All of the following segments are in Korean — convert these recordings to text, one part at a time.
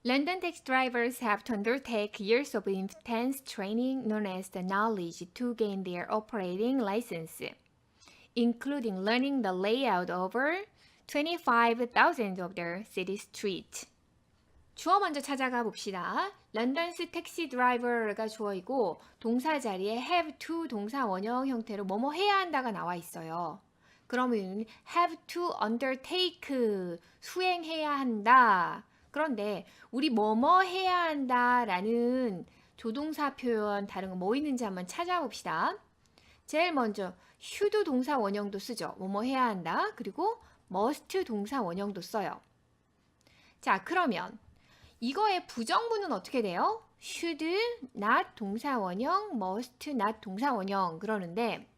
London taxi drivers have to undertake years of intense training known as the knowledge to gain their operating license, including learning the layout over 25,000 of their city streets. 주어 먼저 찾아가 봅시다. 런던스 택시 드라이버가 주어이고 동사 자리에 have to 동사 원형 형태로 뭐뭐 해야 한다가 나와 있어요. 그러면 have to undertake 수행해야 한다. 그런데 우리 뭐뭐 해야 한다라는 조동사 표현 다른 거 뭐 있는지 한번 찾아봅시다. 제일 먼저 should 동사 원형도 쓰죠. 뭐뭐 해야 한다. 그리고 must 동사 원형도 써요. 자, 그러면 이거의 부정문은 어떻게 돼요? should not 동사 원형, must not 동사 원형 그러는데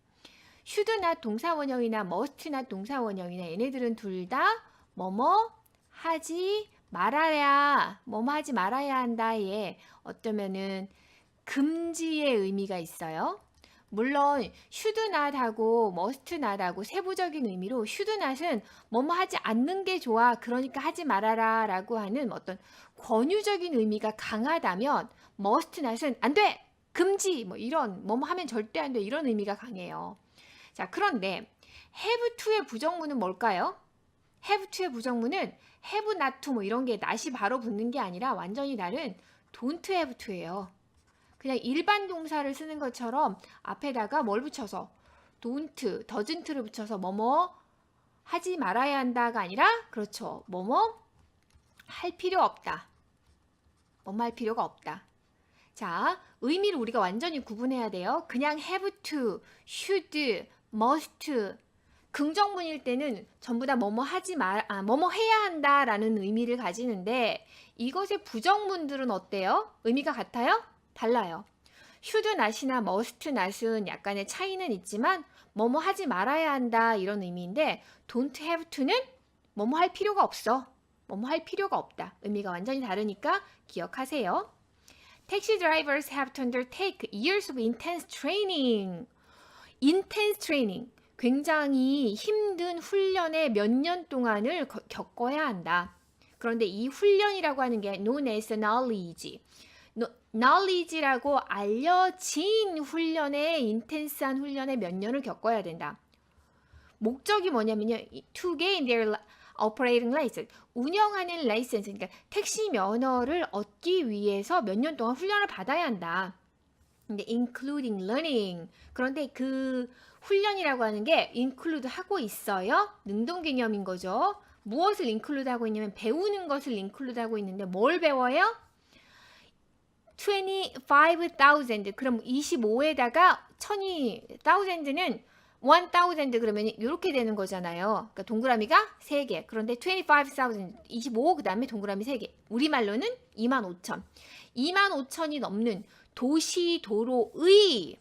should not 동사 원형이나 must not 동사 원형이나 얘네들은 둘 다 뭐뭐 하지 말아야, 뭐뭐 하지 말아야 한다에 어쩌면은 금지의 의미가 있어요. 물론 should not하고 must not하고 세부적인 의미로 should not은 뭐뭐 하지 않는 게 좋아, 그러니까 하지 말아라 라고 하는 어떤 권유적인 의미가 강하다면 must not은 안 돼! 금지! 뭐 이런 뭐뭐 하면 절대 안 돼 이런 의미가 강해요. 자, 그런데 have to의 부정문은 뭘까요? have to의 부정문은 have not to 뭐 이런 게 not이 바로 붙는 게 아니라 완전히 다른 don't have to예요. 그냥 일반 동사를 쓰는 것처럼 앞에다가 뭘 붙여서 don't, doesn't를 붙여서 뭐뭐 하지 말아야 한다가 아니라 그렇죠. 뭐뭐 할 필요 없다. 뭐뭐 할 필요가 없다. 자, 의미를 우리가 완전히 구분해야 돼요. 그냥 have to, should, must 긍정문일 때는 전부 다 뭐뭐 뭐뭐 해야 한다라는 의미를 가지는데 이것의 부정문들은 어때요? 의미가 같아요? 달라요. should not이나 must not은 약간의 차이는 있지만 뭐뭐 하지 말아야 한다 이런 의미인데 don't have to는 뭐뭐 할 필요가 없어. 뭐뭐 할 필요가 없다. 의미가 완전히 다르니까 기억하세요. Taxi drivers have to undertake years of intense training. intense training. 굉장히 힘든 훈련에 몇 년 동안을 겪어야 한다. 그런데 이 훈련이라고 하는 게 known as knowledge. knowledge라고 알려진 훈련에 인텐스한 훈련에 몇 년을 겪어야 된다. 목적이 뭐냐면요. to gain their operating license. 운영하는 라이센스, 그러니까 택시 면허를 얻기 위해서 몇 년 동안 훈련을 받아야 한다. 근데 including learning. 그런데 그 훈련이라고 하는 게 include 하고 있어요. 능동 개념인 거죠. 무엇을 include 하고 있냐면 배우는 것을 include 하고 있는데 뭘 배워요? 25,000. 그럼 25에다가 1000는 1000 그러면 이렇게 되는 거잖아요. 그러니까 동그라미가 3개. 그런데 25,000, 25 그다음에 동그라미 3개. 우리말로는 25,000. 25,000이 넘는 도시 도로의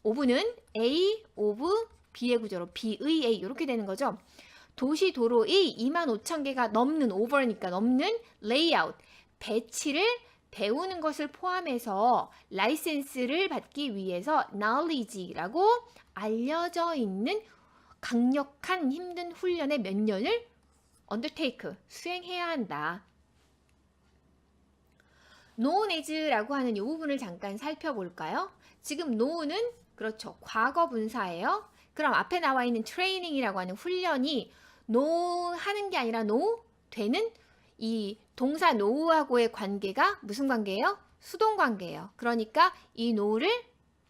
오브는 A, 오브, B의 구조로 B의 A 이렇게 되는 거죠. 도시 도로의 25,000개가 넘는 오버니까 넘는 레이아웃, 배치를 배우는 것을 포함해서 라이센스를 받기 위해서 knowledge라고 알려져 있는 강력한 힘든 훈련의 몇 년을 undertake, 수행해야 한다. known as라고 하는 이 부분을 잠깐 살펴볼까요? 지금 know는 그렇죠. 과거 분사예요. 그럼 앞에 나와 있는 training이라고 하는 훈련이 know 하는 게 아니라 know 되는 이 동사 know하고의 관계가 무슨 관계예요? 수동 관계예요. 그러니까 이 know를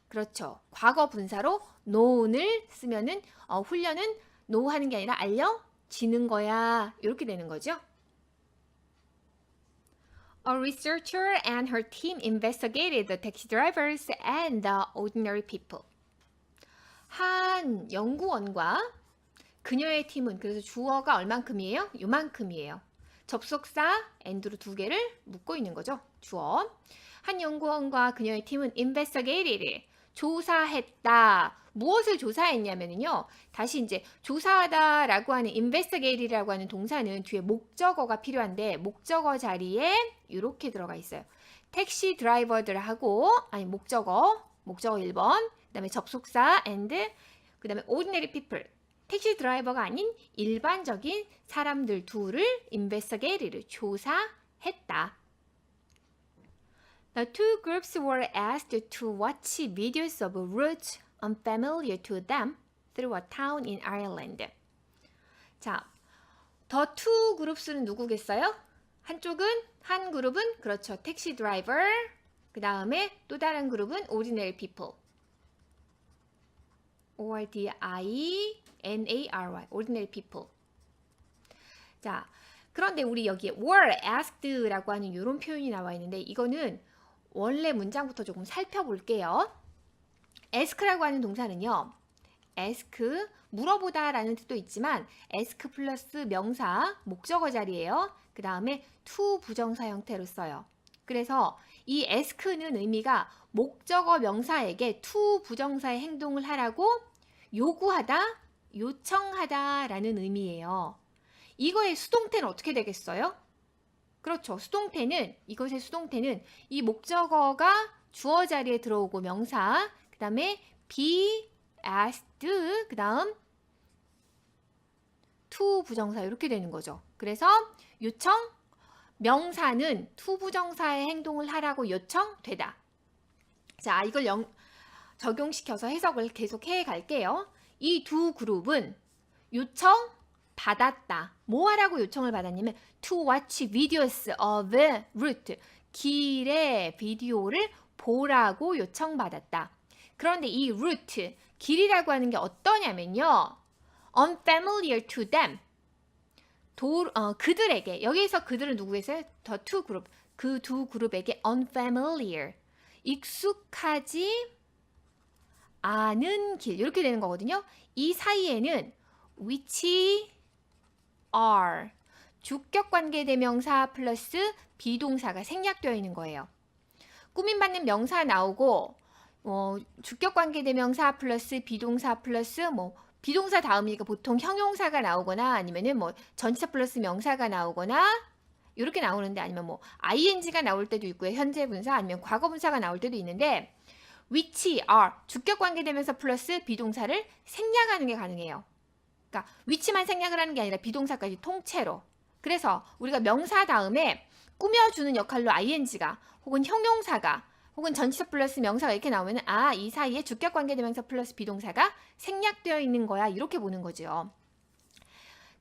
그렇죠. 과거 분사로 known을 쓰면은 훈련은 know 하는 게 아니라 알려지는 거야. 이렇게 되는 거죠. A researcher and her team investigated the taxi drivers and the ordinary people. 한 연구원과 그녀의 팀은 그래서 주어가 얼만큼이에요? 요만큼이에요. 접속사 and로 두 개를 묶고 있는 거죠. 주어. 한 연구원과 그녀의 팀은 investigated, 조사했다. 무엇을 조사했냐면요. 다시 이제 조사하다라고 하는 investigate라고 하는 동사는 뒤에 목적어가 필요한데 목적어 자리에 이렇게 들어가 있어요. 택시 드라이버들하고 아니 목적어 1번, 그다음에 접속사 and, 그다음에 ordinary people. 택시 드라이버가 아닌 일반적인 사람들 둘을 investigated, 했다. The two groups were asked to watch videos of routes unfamiliar to them through a town in Ireland. 자, the two groups는 누구겠어요? 한 그룹은 그렇죠. 택시 드라이버. 그 다음에 또 다른 그룹은 ordinary people. O-R-D-I-N-A-R-Y. ordinary people. 자, 그런데 우리 여기에 were asked라고 하는 이런 표현이 나와 있는데 이거는 원래 문장부터 조금 살펴볼게요. ask라고 하는 동사는요. ask, 물어보다 라는 뜻도 있지만 ask 플러스 명사, 목적어 자리예요. 그 다음에 to 부정사 형태로 써요. 그래서 이 ask는 의미가 목적어 명사에게 to 부정사의 행동을 하라고 요구하다, 요청하다 라는 의미예요. 이거의 수동태는 어떻게 되겠어요? 그렇죠. 이것의 수동태는 이 목적어가 주어 자리에 들어오고 명사, 그 다음에 be asked, 그 다음 to 부정사 이렇게 되는 거죠. 그래서 요청, 명사는 to 부정사의 행동을 하라고 요청되다. 자, 이걸 적용시켜서 해석을 계속 해 갈게요. 이 두 그룹은 요청 받았다. 뭐 하라고 요청을 받았냐면 to watch videos of route. 길의 비디오를 보라고 요청받았다. 그런데 이 route, 길이라고 하는 게 어떠냐면요. unfamiliar to them. 그들에게, 여기서 그들은 누구겠어요? the two group. 그 두 그룹에게 unfamiliar. 익숙하지 않은 길. 이렇게 되는 거거든요. 이 사이에는 which are. 주격관계대명사 플러스 비동사가 생략되어 있는 거예요. 꾸밈받는 명사 나오고 주격관계대명사 플러스 비동사 플러스 비동사 다음이니까 보통 형용사가 나오거나 아니면은 전치사 플러스 명사가 나오거나 이렇게 나오는데 아니면 ing가 나올 때도 있고요. 현재 분사 아니면 과거 분사가 나올 때도 있는데 which are 주격관계대명사 플러스 비동사를 생략하는 게 가능해요. 그러니까 which만 생략을 하는 게 아니라 비동사까지 통째로. 그래서 우리가 명사 다음에 꾸며주는 역할로 ing가 혹은 형용사가 혹은 전치사 플러스 명사가 이렇게 나오면 이 사이에 주격관계대명사 플러스 비동사가 생략되어 있는 거야. 이렇게 보는 거죠.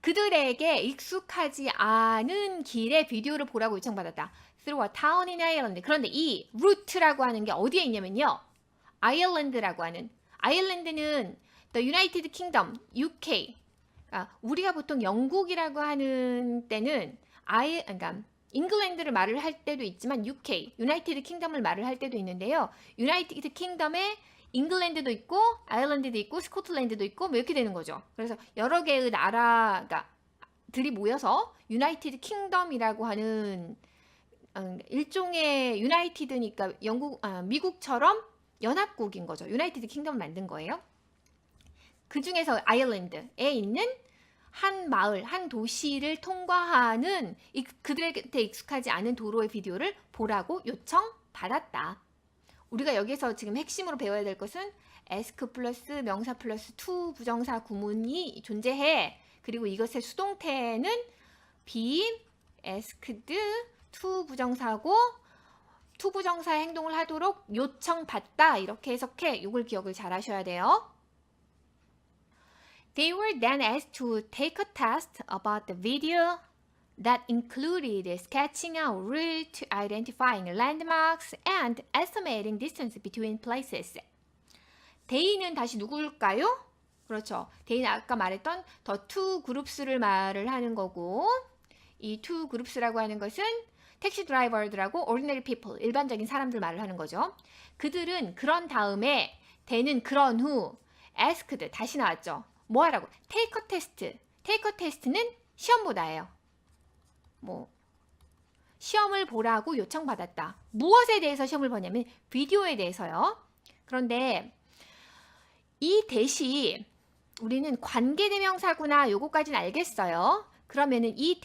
그들에게 익숙하지 않은 길의 비디오를 보라고 요청받았다. Through a town in Ireland. 그런데 이 route라고 하는 게 어디에 있냐면요. 아일랜드라고 하는. 아일랜드는 The United Kingdom, UK. 우리가 보통 영국이라고 하는 때는 그러니까 잉글랜드를 말을 할 때도 있지만 UK, 유나이티드 킹덤을 말을 할 때도 있는데요. 유나이티드 킹덤에 잉글랜드도 있고 아일랜드도 있고 스코틀랜드도 있고 이렇게 되는 거죠. 그래서 여러 개의 나라가 들이 모여서 유나이티드 킹덤이라고 하는 일종의 유나이티드니까 미국처럼 연합국인 거죠. 유나이티드 킹덤을 만든 거예요. 그 중에서 아일랜드에 있는 한 마을, 한 도시를 통과하는 그들한테 익숙하지 않은 도로의 비디오를 보라고 요청받았다. 우리가 여기서 지금 핵심으로 배워야 될 것은 ask 플러스 명사 플러스 to 부정사 구문이 존재해. 그리고 이것의 수동태는 be asked to 부정사고 to 부정사의 행동을 하도록 요청받다. 이렇게 해석해. 이걸 기억을 잘 하셔야 돼요. They were then asked to take a test about the video that included sketching out route, identifying landmarks, and estimating distance between places. They는 다시 누굴까요? 그렇죠. They는 아까 말했던 the two groups를 말을 하는 거고 이 two groups라고 하는 것은 택시 드라이버들하고 ordinary people, 일반적인 사람들 말을 하는 거죠. 그들은 그런 다음에 they는 그런 후 asked, 다시 나왔죠. 뭐 하라고? take a test. take a test는 시험 보다예요. 시험을 보라고 요청받았다. 무엇에 대해서 시험을 보냐면 비디오에 대해서요. 그런데 이 대시 우리는 관계대명사구나 요거까지는 알겠어요. 그러면은 이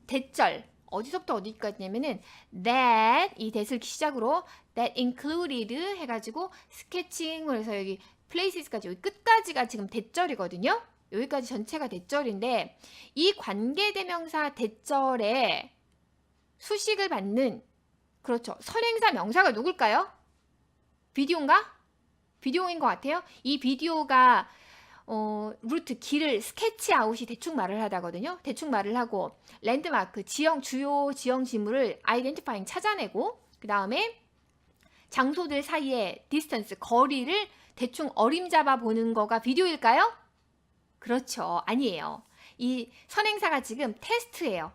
대절 어디서부터 어디까지냐면은 that 이 that을 시작으로 that included 해가지고 스케칭을 해서 여기 places까지 여기 끝까지가 지금 대절이거든요. 여기까지 전체가 대절인데 이 관계대명사 대절에 수식을 받는, 그렇죠. 선행사 명사가 누굴까요? 비디오인가? 비디오인 것 같아요. 이 비디오가 루트, 길을 스케치 아웃이 대충 말을 하다거든요. 대충 말을 하고 랜드마크, 주요 지형 지물을 아이덴티파잉 찾아내고 그 다음에 장소들 사이의 디스턴스, 거리를 대충 어림잡아 보는 거가 비디오일까요? 그렇죠. 아니에요. 이 선행사가 지금 테스트예요.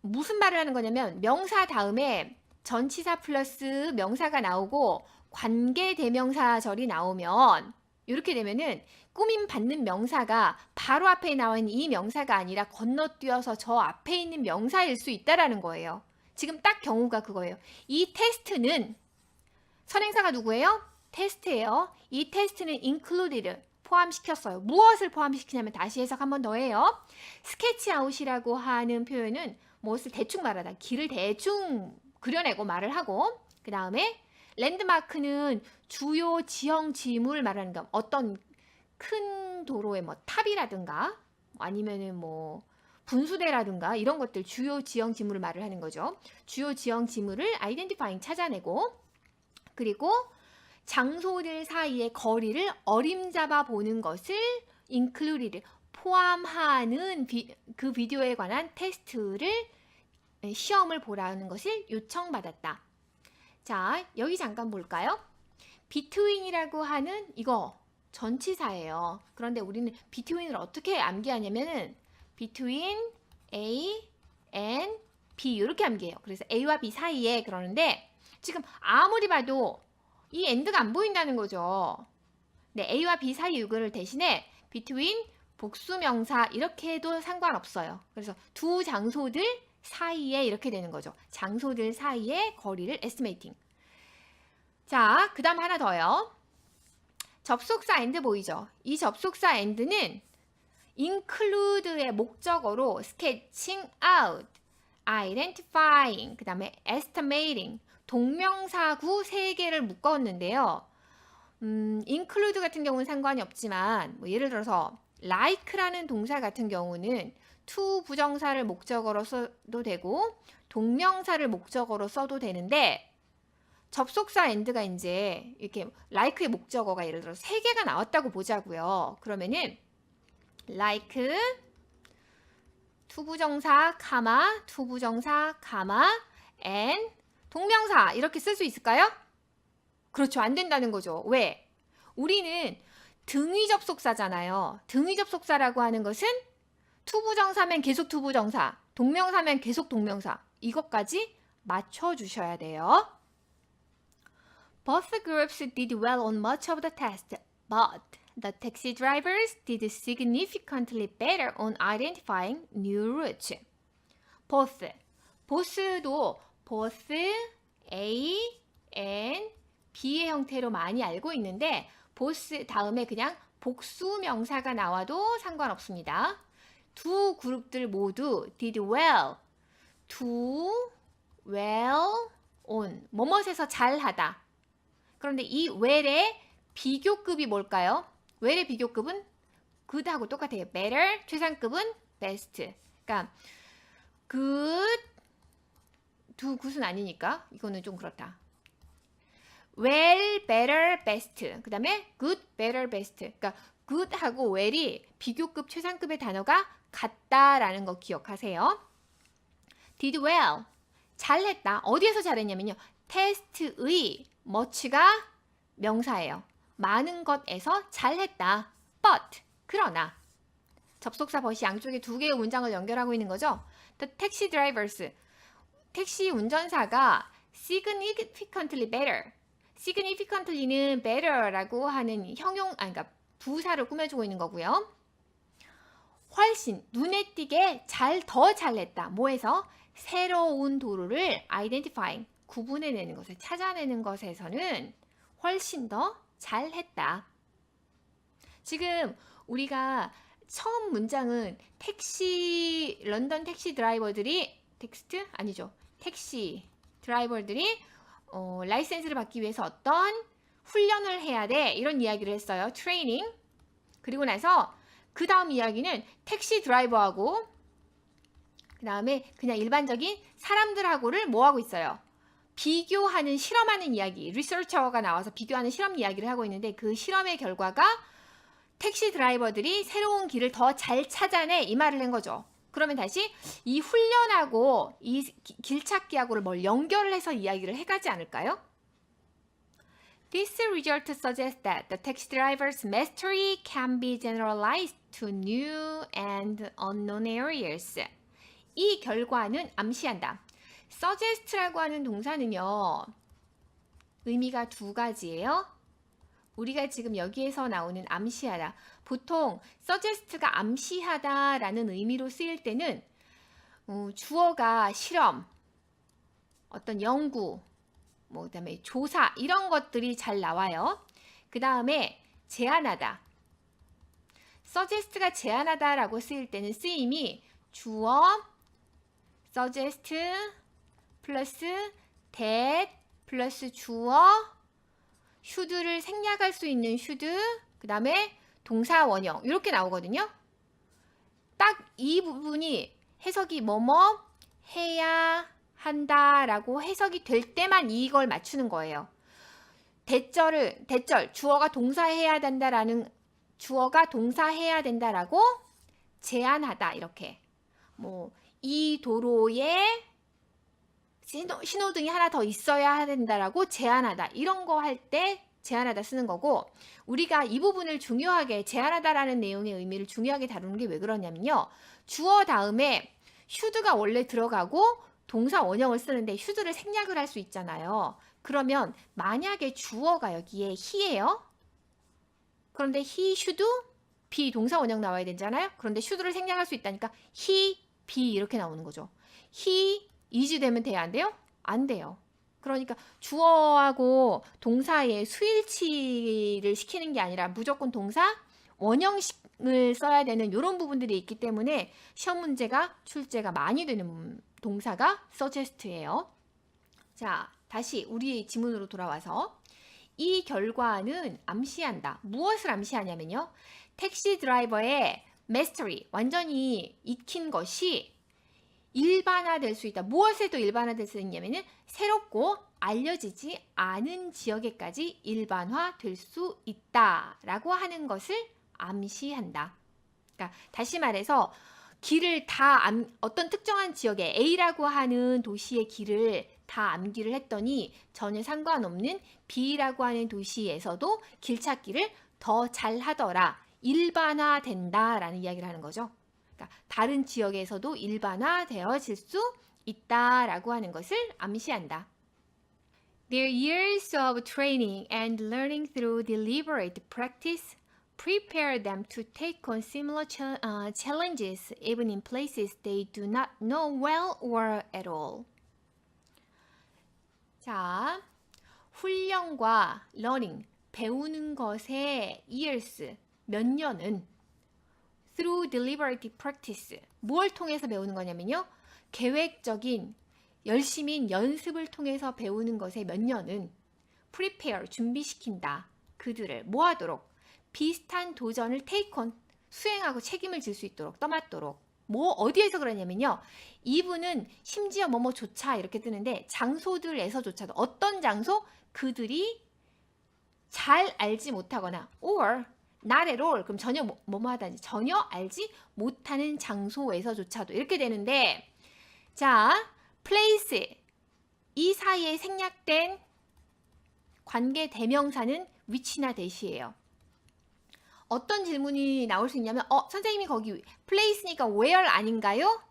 무슨 말을 하는 거냐면 명사 다음에 전치사 플러스 명사가 나오고 관계대명사절이 나오면 이렇게 되면은 꾸밈 받는 명사가 바로 앞에 나와 있는 이 명사가 아니라 건너뛰어서 저 앞에 있는 명사일 수 있다라는 거예요. 지금 딱 경우가 그거예요. 이 테스트는 선행사가 누구예요? 테스트예요. 이 테스트는 included, 포함시켰어요. 무엇을 포함시키냐면 다시 해석 한 번 더 해요. 스케치 아웃이라고 하는 표현은 무엇을 대충 말하다, 길을 대충 그려내고 말을 하고, 그 다음에 랜드마크는 주요 지형 지물 말하는 거, 어떤 큰 도로의 뭐 탑이라든가 아니면은 뭐 분수대라든가 이런 것들, 주요 지형 지물을 말을 하는 거죠. 주요 지형 지물을 아이덴티파잉 찾아내고, 그리고 장소들 사이의 거리를 어림잡아 보는 것을 included, 포함하는 그 비디오에 관한 테스트를, 시험을 보라는 것을 요청받았다. 자, 여기 잠깐 볼까요? between이라고 하는 이거 전치사예요. 그런데 우리는 between을 어떻게 암기하냐면은 between A and B 이렇게 암기해요. 그래서 A와 B 사이에, 그러는데 지금 아무리 봐도 이 and가 안 보인다는 거죠. 네, A와 B 사이 이거를 대신에 between 복수명사 이렇게 해도 상관없어요. 그래서 두 장소들 사이에 이렇게 되는 거죠. 장소들 사이의 거리를 estimating. 자, 그 다음 하나 더요. 접속사 and 보이죠? 이 접속사 and는 include의 목적어로 sketching out, identifying, 그 다음에 estimating, 동명사구 3개를 묶었는데요. include 같은 경우는 상관이 없지만 뭐 예를 들어서 like라는 동사 같은 경우는 to 부정사를 목적어로 써도 되고 동명사를 목적어로 써도 되는데, 접속사 and가 이제 이렇게 like의 목적어가 예를 들어 3개가 나왔다고 보자고요. 그러면은 like to 부정사, to 부정사, and 동명사 이렇게 쓸 수 있을까요? 그렇죠. 안 된다는 거죠. 왜? 우리는 등위 접속사잖아요. 등위 접속사라고 하는 것은 투부정사면 계속 투부정사, 동명사면 계속 동명사, 이것까지 맞춰주셔야 돼요. Both groups did well on much of the test, but the taxi drivers did significantly better on identifying new routes. both도 both A and B의 형태로 많이 알고 있는데 both 다음에 그냥 복수 명사가 나와도 상관없습니다. 두 그룹들 모두 did well, do well on, 뭐뭇에서 잘하다. 그런데 이 well의 비교급이 뭘까요? well의 비교급은 good하고 똑같아요. better, 최상급은 best. 그러니까 good, 두 굿은 아니니까 이거는 좀 그렇다. well, better, best. 그 다음에 good, better, best. 그러니까 good하고 well이 비교급, 최상급의 단어가 같다라는 거 기억하세요. did well, 잘했다. 어디에서 잘했냐면요. 테스트의 much가 명사예요. 많은 것에서 잘했다. but, 그러나. 접속사 but이 양쪽에 두 개의 문장을 연결하고 있는 거죠. The taxi drivers, 택시 운전사가 significantly better. significantly는 better라고 하는 그러니까 부사를 꾸며주고 있는 거고요. 훨씬 눈에 띄게 더 잘했다. 뭐에서? 새로운 도로를 identifying, 구분해내는 것을 찾아내는 것에서는 훨씬 더 잘했다. 지금 우리가 처음 문장은 런던 택시 드라이버들이 텍스트? 아니죠. 택시 드라이버들이 라이센스를 받기 위해서 어떤 훈련을 해야 돼. 이런 이야기를 했어요. 트레이닝. 그리고 나서 그 다음 이야기는 택시 드라이버하고 그 다음에 그냥 일반적인 사람들하고를 뭐 하고 있어요? 비교하는, 실험하는 이야기, 리서처가 나와서 비교하는 실험 이야기를 하고 있는데 그 실험의 결과가 택시 드라이버들이 새로운 길을 더 잘 찾아내, 이 말을 한 거죠. 그러면 다시 이 훈련하고 이 길찾기하고를 뭘 연결을 해서 이야기를 해가지 않을까요? This result suggests that the taxi driver's mastery can be generalized to new and unknown areas. 이 결과는 암시한다. suggest라고 하는 동사는요, 의미가 두 가지예요. 우리가 지금 여기에서 나오는 암시하다. 보통 suggest가 암시하다라는 의미로 쓰일 때는 주어가 실험, 어떤 연구, 그다음에 조사 이런 것들이 잘 나와요. 그 다음에 제안하다. suggest가 제안하다라고 쓰일 때는 쓰임이 주어 suggest 플러스 that 플러스 주어 should를 생략할 수 있는 should, 그 다음에 동사 원형 이렇게 나오거든요. 딱 이 부분이 해석이 뭐뭐 해야 한다라고 해석이 될 때만 이걸 맞추는 거예요. 대절 주어가 동사해야 된다라는, 주어가 동사해야 된다라고 제안하다, 이렇게 이 도로에 신호등이 하나 더 있어야 된다라고 제안하다, 이런 거 할 때 제안하다 쓰는 거고, 우리가 이 부분을 중요하게, 제안하다라는 내용의 의미를 중요하게 다루는 게 왜 그러냐면요, 주어 다음에 should가 원래 들어가고 동사 원형을 쓰는데 should를 생략을 할 수 있잖아요. 그러면 만약에 주어가 여기에 he예요. 그런데 he should be 동사 원형 나와야 되잖아요. 그런데 should를 생략할 수 있다니까 he be 이렇게 나오는 거죠. he is 되면 돼요, 안 돼요? 안 돼요. 그러니까 주어하고 동사의 수일치를 시키는 게 아니라 무조건 동사 원형을 써야 되는 이런 부분들이 있기 때문에 시험 문제가 출제가 많이 되는 동사가 suggest예요. 자, 다시 우리 지문으로 돌아와서 이 결과는 암시한다. 무엇을 암시하냐면요, 택시 드라이버의 mastery, 완전히 익힌 것이 일반화될 수 있다. 무엇에도 일반화될 수 있냐면은 새롭고 알려지지 않은 지역에까지 일반화될 수 있다라고 하는 것을 암시한다. 그러니까 다시 말해서 길을 다 어떤 특정한 지역에 A라고 하는 도시의 길을 다 암기를 했더니 전혀 상관없는 B라고 하는 도시에서도 길찾기를 더 잘하더라. 일반화된다라는 이야기를 하는 거죠. 그러니까 다른 지역에서도 일반화되어질 수 있다라고 하는 것을 암시한다. Their years of training and learning through deliberate practice prepare them to take on similar challenges even in places they do not know well or at all. 자, 훈련과 learning, 배우는 것의 years, 몇 년은 through deliberate practice, 뭘 통해서 배우는 거냐면요, 계획적인 열심인 연습을 통해서 배우는 것의 몇 년은 prepare, 준비시킨다. 그들을 뭐 하도록? 비슷한 도전을 take on, 수행하고 책임을 질 수 있도록, 떠맡도록. 어디에서 그러냐면요, 이분은 심지어 뭐뭐조차 이렇게 뜨는데 장소들에서조차도, 어떤 장소? 그들이 잘 알지 못하거나 or not at all, 그럼 전혀 뭐뭐 하다니, 전혀 알지 못하는 장소에서조차도 이렇게 되는데, 자, place, 이 사이에 생략된 관계 대명사는 which나 that이에요. 어떤 질문이 나올 수 있냐면 선생님이 거기 place니까 where 아닌가요?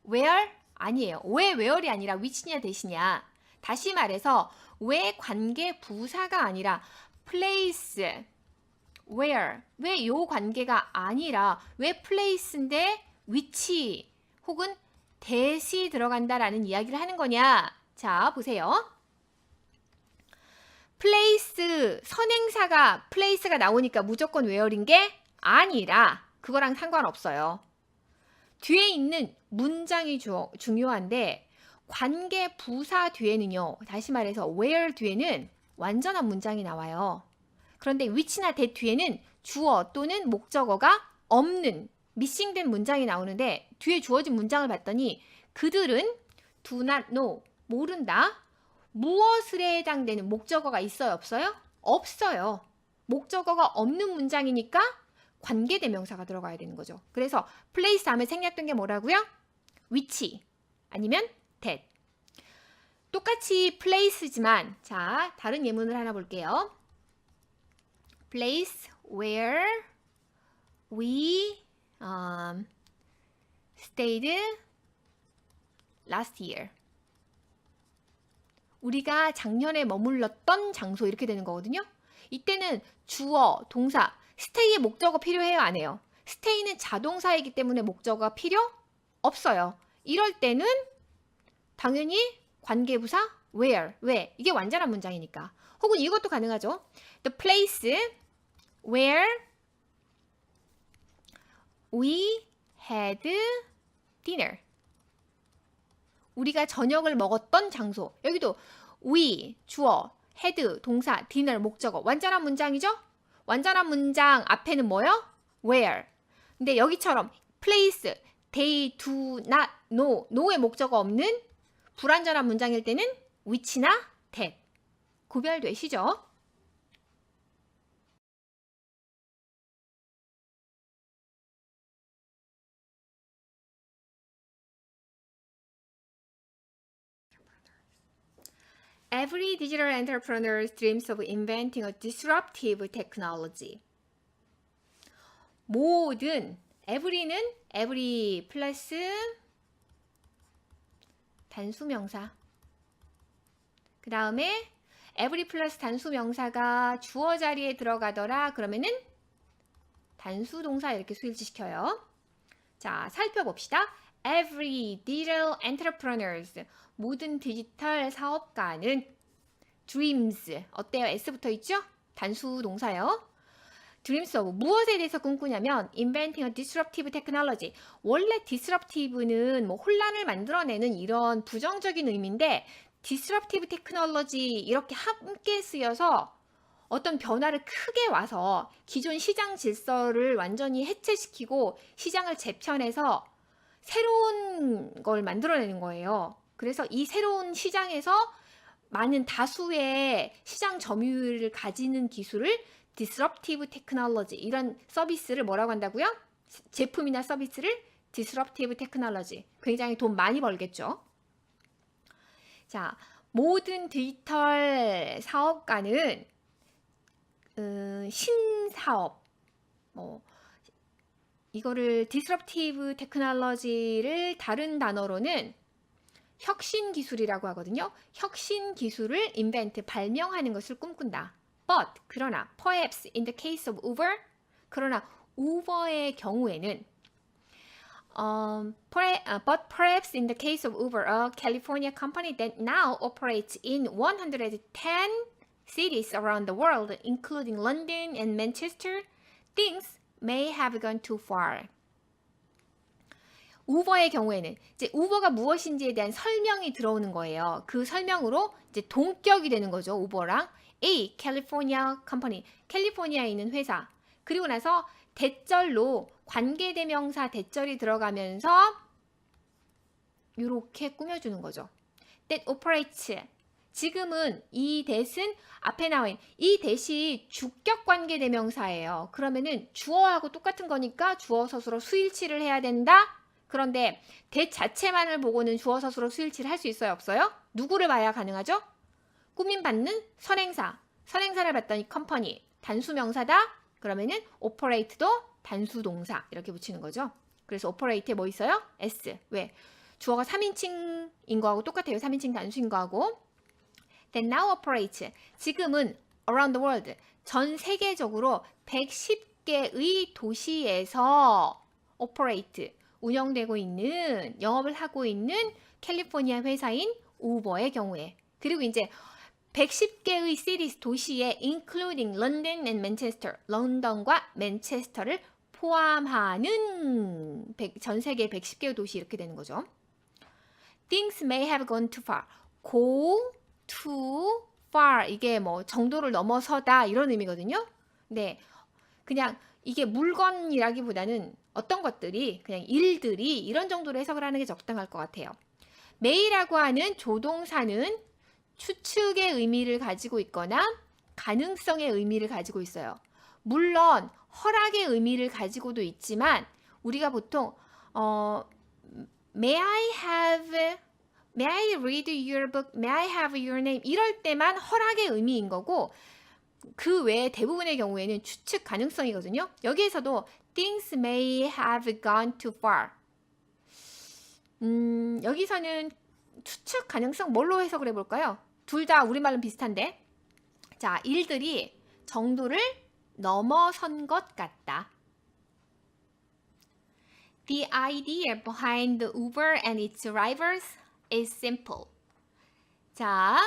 where? 아니에요. 왜 where이 아니라 which냐 that이냐. 다시 말해서 왜 관계 부사가 아니라 place, where, 왜 요 관계가 아니라 왜 place인데 which 혹은 that이 들어간다라는 이야기를 하는 거냐. 자, 보세요. place, 선행사가 place가 나오니까 무조건 where인 게 아니라 그거랑 상관없어요. 뒤에 있는 문장이 중요한데 관계 부사 뒤에는요, 다시 말해서 where 뒤에는 완전한 문장이 나와요. 그런데 which나 that 뒤에는 주어 또는 목적어가 없는 미싱된 문장이 나오는데 뒤에 주어진 문장을 봤더니 그들은 do not know, 모른다. 무엇에 해당되는 목적어가 있어요, 없어요? 없어요. 목적어가 없는 문장이니까 관계대명사가 들어가야 되는 거죠. 그래서 place 다음에 생략된 게 뭐라고요? 위치 아니면 that. 똑같이 place지만 자, 다른 예문을 하나 볼게요. place where we stayed last year. 우리가 작년에 머물렀던 장소 이렇게 되는 거거든요. 이때는 주어, 동사, stay의 목적어 필요해요, 안 해요? stay는 자동사이기 때문에 목적어가 필요 없어요. 이럴 때는 당연히 관계부사 where, 왜? 이게 완전한 문장이니까. 혹은 이것도 가능하죠. The place where we had dinner. 우리가 저녁을 먹었던 장소. 여기도 we, 주어, had, 동사, dinner, 목적어. 완전한 문장이죠? 완전한 문장 앞에는 뭐요? where. 근데 여기처럼 place, they do not know, know의 목적어 없는 불완전한 문장일 때는 which나 that. 구별되시죠? Every digital entrepreneur dreams of inventing a disruptive technology. 모든, every는 every 플러스 단수명사. 그 다음에 every 플러스 단수명사가 주어 자리에 들어가더라. 그러면은 단수동사 이렇게 수일치시켜요. 자, 살펴봅시다. Every digital entrepreneurs. 모든 디지털 사업가는 dreams. 어때요? S 붙어 있죠? 단수 동사요. dreams of 무엇에 대해서 꿈꾸냐면 inventing a disruptive technology. 원래 disruptive는 뭐 혼란을 만들어내는 이런 부정적인 의미인데 disruptive technology 이렇게 함께 쓰여서 어떤 변화를 크게 와서 기존 시장 질서를 완전히 해체시키고 시장을 재편해서 새로운 걸 만들어내는 거예요. 그래서 이 새로운 시장에서 많은 다수의 시장 점유율을 가지는 기술을 disruptive technology 이런 서비스를 뭐라고 한다고요? 제품이나 서비스를 disruptive technology. 굉장히 돈 많이 벌겠죠. 자, 모든 디지털 사업가는 신사업 이거를 disruptive technology를 다른 단어로는 혁신 기술이라고 하거든요. 혁신 기술을 invent, 발명하는 것을 꿈꾼다. But, 그러나, perhaps in the case of Uber, 그러나 우버의 경우에는 but perhaps in the case of Uber, a California company that now operates in 110 cities around the world, including London and Manchester, things may have gone too far. 우버의 경우에는 이제 우버가 무엇인지에 대한 설명이 들어오는 거예요. 그 설명으로 이제 동격이 되는 거죠. 우버랑 A California company, 캘리포니아에 있는 회사. 그리고 나서 대절로 관계대명사 대절이 들어가면서 이렇게 꾸며주는 거죠. That operates. 지금은 이 that은 앞에 나온 이 that이 주격 관계대명사예요. 그러면은 주어하고 똑같은 거니까 주어 서술어 수일치를 해야 된다. 그런데 that 자체만을 보고는 주어 서술어 수일치를 할 수 있어요? 없어요? 누구를 봐야 가능하죠? 꾸밈받는 선행사. 선행사를 봤더니 컴퍼니. 단수명사다. 그러면은 operate도 단수동사. 이렇게 붙이는 거죠. 그래서 operate에 뭐 있어요? S. 왜? 주어가 3인칭인 거하고 똑같아요. 3인칭 단수인 거하고. Then now operates. 지금은 around the world. 전 세계적으로 110개의 도시에서 operate. 운영되고 있는, 영업을 하고 있는 캘리포니아 회사인 우버의 경우에. 그리고 이제 110개의 시리즈 도시에 including London and Manchester, 런던과 맨체스터를 포함하는 전 세계 110개의 도시 이렇게 되는 거죠. Things may have gone too far. Go too far. 이게 뭐 정도를 넘어서다 이런 의미거든요. 네, 그냥 이게 물건이라기보다는 어떤 것들이, 그냥 일들이 이런 정도로 해석을 하는 게 적당할 것 같아요. may라고 하는 조동사는 추측의 의미를 가지고 있거나 가능성의 의미를 가지고 있어요. 물론 허락의 의미를 가지고도 있지만 우리가 보통 May I read your book? May I have your name? 이럴 때만 허락의 의미인 거고 그 외에 대부분의 경우에는 추측 가능성이거든요. 여기에서도 things may have gone too far. 여기서는 추측 가능성 뭘로 해석을 해볼까요? 둘 다 우리말은 비슷한데. 자, 일들이 정도를 넘어선 것 같다. The idea behind the Uber and its drivers is simple. 자,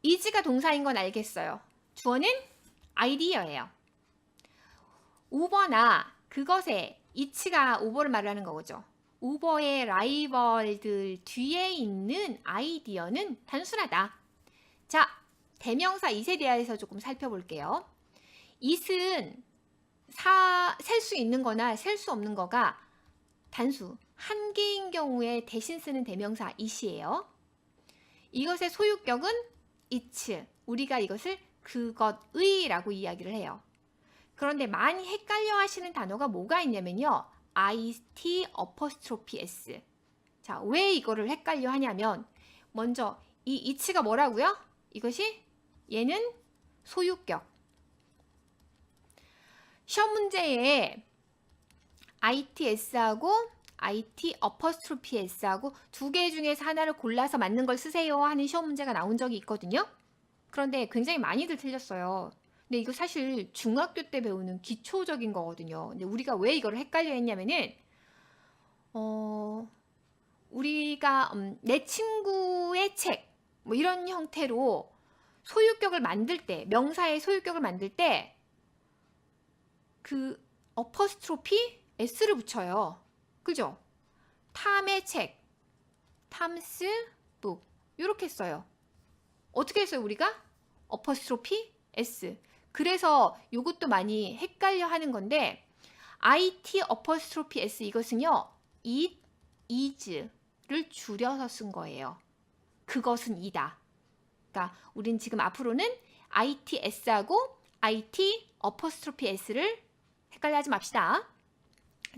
is가 동사인 건 알겠어요. 주어는 아이디어예요. 우버나 그것에 it가 우버를 말하는 거죠. 우버의 라이벌들 뒤에 있는 아이디어는 단순하다. 자, 대명사 it에 대해서 조금 살펴볼게요. it은 셀 수 있는 거나 셀 수 없는 거가 단수, 한 개인 경우에 대신 쓰는 대명사 it이에요. 이것의 소유격은 its, 우리가 이것을 그것의 라고 이야기를 해요. 그런데 많이 헷갈려 하시는 단어가 뭐가 있냐면요. it apostrophe s. 자, 왜 이거를 헷갈려 하냐면 먼저 이 it가 뭐라고요? 이것이 얘는 소유격. 시험 문제에 its하고 it apostrophe s하고 두 개 중에서 하나를 골라서 맞는 걸 쓰세요 하는 시험 문제가 나온 적이 있거든요. 그런데 굉장히 많이들 틀렸어요. 근데 이거 사실 중학교 때 배우는 기초적인 거거든요. 근데 우리가 왜 이걸 헷갈려 했냐면은 우리가 내 친구의 책 뭐 이런 형태로 소유격을 만들 때, 명사의 소유격을 만들 때 그 어퍼스트로피 s를 붙여요. 그죠? 탐의 책, 탐스 북 이렇게 써요. 어떻게 했어요 우리가? 어퍼스트로피 s. 그래서 이것도 많이 헷갈려 하는 건데 it 어퍼스트로피 s 이것은요. it, is를 줄여서 쓴 거예요. 그것은 이다. 그러니까 우린 지금 앞으로는 its하고 it 어퍼스트로피 s를 헷갈려 하지 맙시다.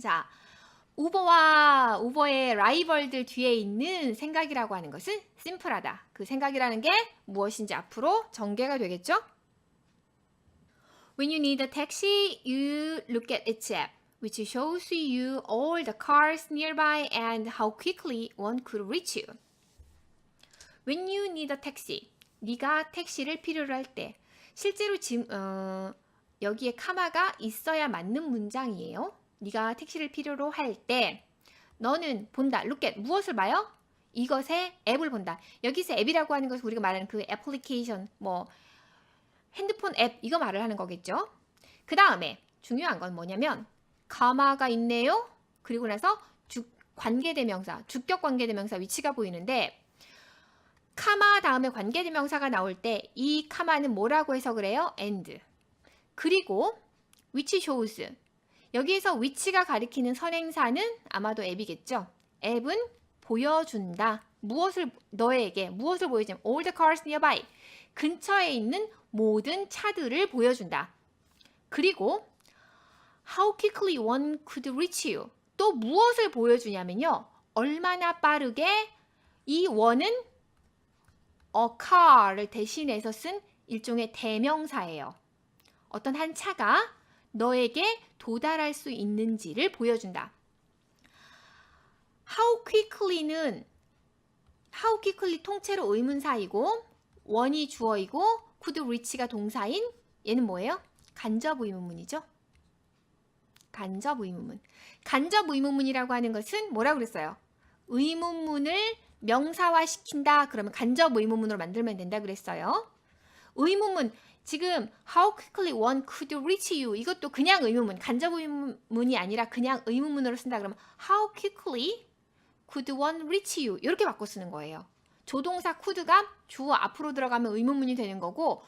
자, 우버와 우버의 라이벌들 뒤에 있는 생각이라고 하는 것은 심플하다. 그 생각이라는 게 무엇인지 앞으로 전개가 되겠죠? When you need a taxi, you look at its app, which shows you all the cars nearby and how quickly one could reach you. When you need a taxi, 네가 택시를 필요로 할 때, 실제로 지금 여기에 카마가 있어야 맞는 문장이에요. 네가 택시를 필요로 할 때 너는 본다. look at 무엇을 봐요? 이것의 앱을 본다. 여기서 앱이라고 하는 것은 우리가 말하는 그 애플리케이션, 뭐 핸드폰 앱 이거 말을 하는 거겠죠. 그 다음에 중요한 건 뭐냐면 카마가 있네요. 그리고 나서 관계대명사, 주격 관계대명사 위치가 보이는데 카마 다음에 관계대명사가 나올 때 이 카마는 뭐라고 해석을 해요? and. 그리고 which shows. 여기에서 which가 가리키는 선행사는 아마도 앱이겠죠. 앱은 보여준다. 너에게 무엇을 보여주냐면 all the cars nearby. 근처에 있는 모든 차들을 보여준다. 그리고 how quickly one could reach you. 또 무엇을 보여주냐면요. 얼마나 빠르게 이 one은 a car를 대신해서 쓴 일종의 대명사예요. 어떤 한 차가 너에게 도달할 수 있는지를 보여준다. How quickly 통째로 의문사이고 one이 주어이고 could reach가 동사인 얘는 뭐예요? 간접 의문문이죠. 간접 의문문. 간접 의문문이라고 하는 것은 뭐라고 그랬어요? 의문문을 명사화시킨다. 그러면 간접 의문문으로 만들면 된다 그랬어요. 의문문. 지금 how quickly one could reach you 이것도 그냥 의문문, 간접 의문문이 아니라 그냥 의문문으로 쓴다 그러면 how quickly could one reach you 이렇게 바꿔 쓰는 거예요. 조동사 could가 주어 앞으로 들어가면 의문문이 되는 거고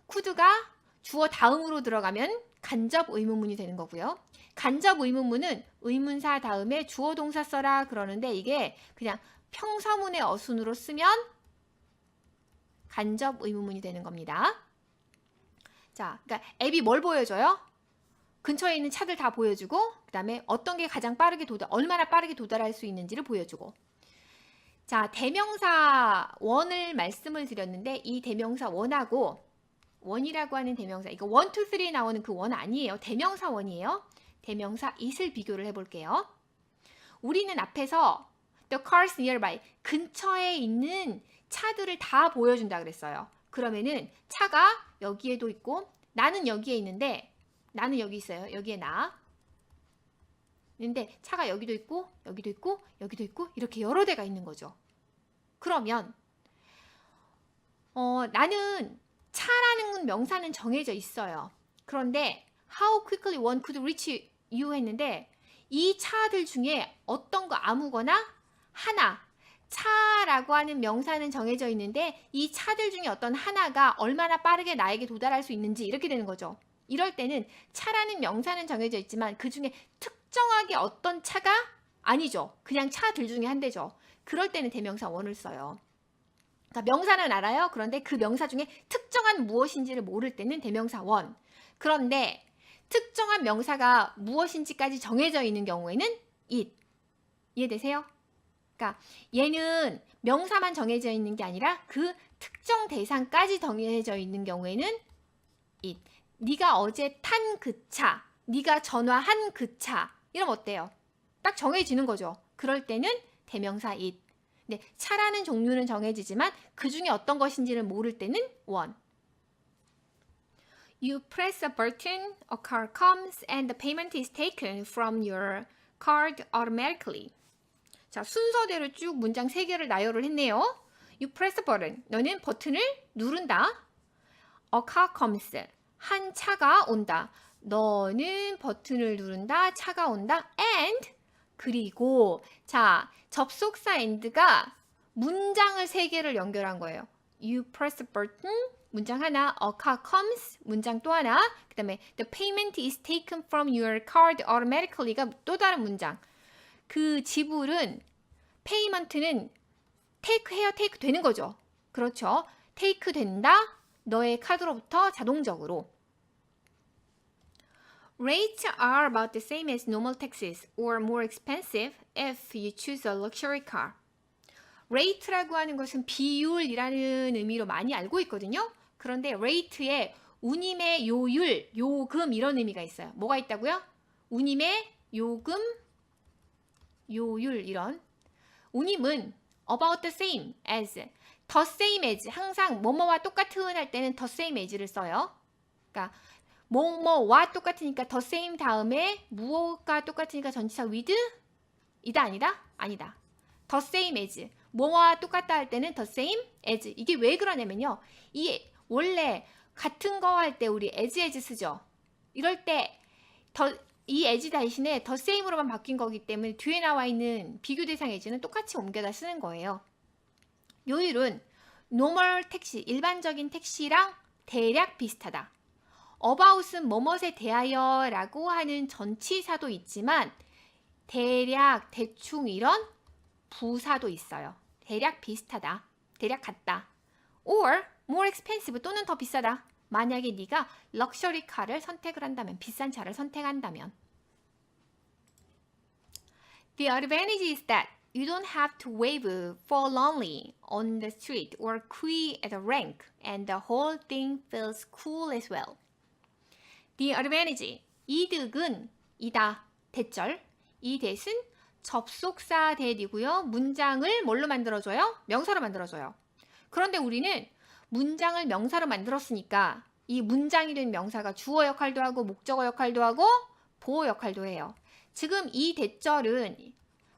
could가 주어 다음으로 들어가면 간접 의문문이 되는 거고요. 간접 의문문은 의문사 다음에 주어 동사 써라 그러는데 이게 그냥 평서문의 어순으로 쓰면 간접 의문문이 되는 겁니다. 자, 그러니까 앱이 뭘 보여줘요? 근처에 있는 차들 다 보여주고 그 다음에 어떤 게 가장 빠르게 얼마나 빠르게 도달할 수 있는지를 보여주고. 자, 대명사 원을 말씀을 드렸는데 이 대명사 원하고 원이라고 하는 대명사, 이거 1, 2, 3에 나오는 그 원 아니에요. 대명사 원이에요. 대명사 it을 비교를 해볼게요. 우리는 앞에서 the cars nearby, 근처에 있는 차들을 다 보여준다 그랬어요. 그러면은 차가 여기에도 있고 나는 여기에 있는데 나는 여기 있어요. 여기에 나. 근데 차가 여기도 있고 여기도 있고 여기도 있고 이렇게 여러 대가 있는 거죠. 그러면 나는 차라는 명사는 정해져 있어요. 그런데 how quickly one could reach you 했는데 이 차들 중에 어떤 거 아무거나 하나 차라고 하는 명사는 정해져 있는데 이 차들 중에 어떤 하나가 얼마나 빠르게 나에게 도달할 수 있는지 이렇게 되는 거죠. 이럴 때는 차라는 명사는 정해져 있지만 그 중에 특정하게 어떤 차가 아니죠. 그냥 차들 중에 한 대죠. 그럴 때는 대명사 원을 써요. 그러니까 명사는 알아요. 그런데 그 명사 중에 특정한 무엇인지를 모를 때는 대명사 원. 그런데 특정한 명사가 무엇인지까지 정해져 있는 경우에는 it. 이해되세요? 그러니까 얘는 명사만 정해져 있는 게 아니라 그 특정 대상까지 정해져 있는 경우에는 it. 네가 어제 탄 그 차, 네가 전화한 그 차. 이러면 어때요? 딱 정해지는 거죠. 그럴 때는 대명사 it. 네, 차라는 종류는 정해지지만 그 중에 어떤 것인지를 모를 때는 one. You press a button, a car comes, and the payment is taken from your card automatically. 자, 순서대로 쭉 문장 3개를 나열을 했네요. You press a button. 너는 버튼을 누른다. A car comes. 한 차가 온다. 너는 버튼을 누른다. 차가 온다. And 그리고 자, 접속사 and가 문장을 3개를 연결한 거예요. You press a button, 문장 하나, a car comes, 문장 또 하나, 그 다음에 the payment is taken from your card automatically가 또 다른 문장. 그 지불은, payment는 take 되는 거죠. 그렇죠. take 된다, 너의 카드로부터 자동적으로. Rates are about the same as normal taxis or more expensive if you choose a luxury car. rate라고 하는 것은 비율이라는 의미로 많이 알고 있거든요. 그런데 rate에 운임의 요율, 요금 이런 의미가 있어요. 뭐가 있다고요? 운임의 요금, 요율 이런. 운임은 about the same as, the same as, 항상 뭐뭐와 똑같은 할 때는 the same as를 써요. 그러니까 뭐뭐와 똑같으니까 the same 다음에 무엇과 똑같으니까 전치사 with? 이다 아니다? 아니다. the same as. 뭐와 똑같다 할 때는 the same as. 이게 왜 그러냐면요. 이 원래 같은 거 할 때 우리 as 쓰죠. 이럴 때 이 as 대신에 the same으로만 바뀐 거기 때문에 뒤에 나와 있는 비교 대상 as는 똑같이 옮겨다 쓰는 거예요. 요율은 normal 택시, 일반적인 택시랑 대략 비슷하다. about은 뭐뭇에 대하여 라고 하는 전치사도 있지만 대략, 대충 이런 부사도 있어요. 대략 비슷하다. 대략 같다. or more expensive 또는 더 비싸다. 만약에 네가 럭셔리 카를 선택을 한다면, 비싼 차를 선택한다면. The advantage is that you don't have to wave forlornly on the street or queue at a rank, and the whole thing feels cool as well. The advantage, 이득은 이다, 대절. 이 that은 접속사 that이고요. 문장을 뭘로 만들어줘요? 명사로 만들어줘요. 그런데 우리는 문장을 명사로 만들었으니까 이 문장이 된 명사가 주어 역할도 하고 목적어 역할도 하고 보어 역할도 해요. 지금 이 대절은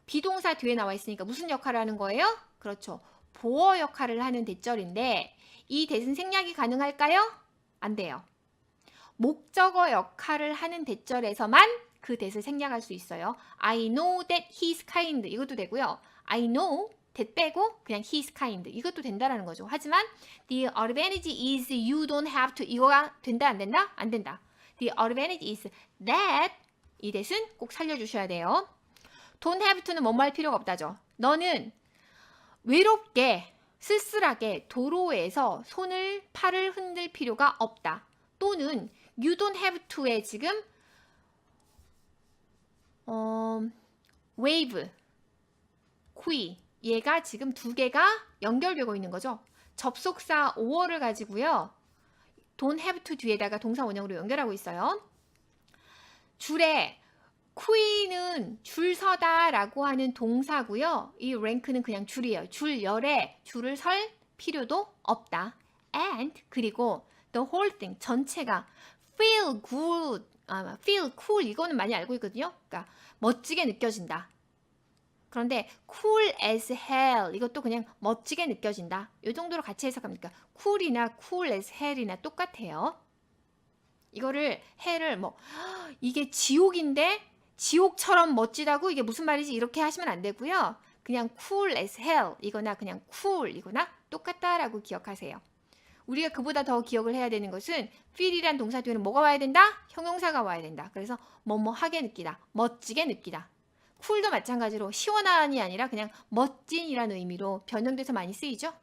비동사 뒤에 나와 있으니까 무슨 역할을 하는 거예요? 그렇죠. 보어 역할을 하는 대절인데 이 that은 생략이 가능할까요? 안 돼요. 목적어 역할을 하는 대절에서만 그 that을 생략할 수 있어요. I know that he's kind 이것도 되고요. I know that 빼고 그냥 he's kind 이것도 된다라는 거죠. 하지만 the advantage is you don't have to 이거가 된다 안 된다? 안 된다. The advantage is that 이 that은 꼭 살려주셔야 돼요. don't have to는 뭐뭐 할 필요가 없다죠. 너는 외롭게 쓸쓸하게 도로에서 팔을 흔들 필요가 없다. 또는 you don't have to에 지금 wave, qui 얘가 지금 두 개가 연결되고 있는 거죠. 접속사 or를 가지고요. don't have to 뒤에다가 동사 원형으로 연결하고 있어요. 줄에 qui는 줄 서다 라고 하는 동사고요. 이 rank는 그냥 줄이에요. 줄열에 줄을 설 필요도 없다. And 그리고 the whole thing 전체가 feel good, feel cool 이거는 많이 알고 있거든요. 그러니까 멋지게 느껴진다. 그런데 cool as hell 이것도 그냥 멋지게 느껴진다. 이 정도로 같이 해석하면 되니까 cool이나 cool as hell이나 똑같아요. 이거를 hell을 이게 지옥인데 지옥처럼 멋지다고 이게 무슨 말이지 이렇게 하시면 안 되고요. 그냥 cool as hell 이거나 그냥 cool 이거나 똑같다라고 기억하세요. 우리가 그보다 더 기억을 해야 되는 것은 feel이란 동사 뒤에는 뭐가 와야 된다? 형용사가 와야 된다. 그래서 뭐뭐하게 느끼다, 멋지게 느끼다. cool도 마찬가지로 시원한이 아니라 그냥 멋진이라는 의미로 변형돼서 많이 쓰이죠.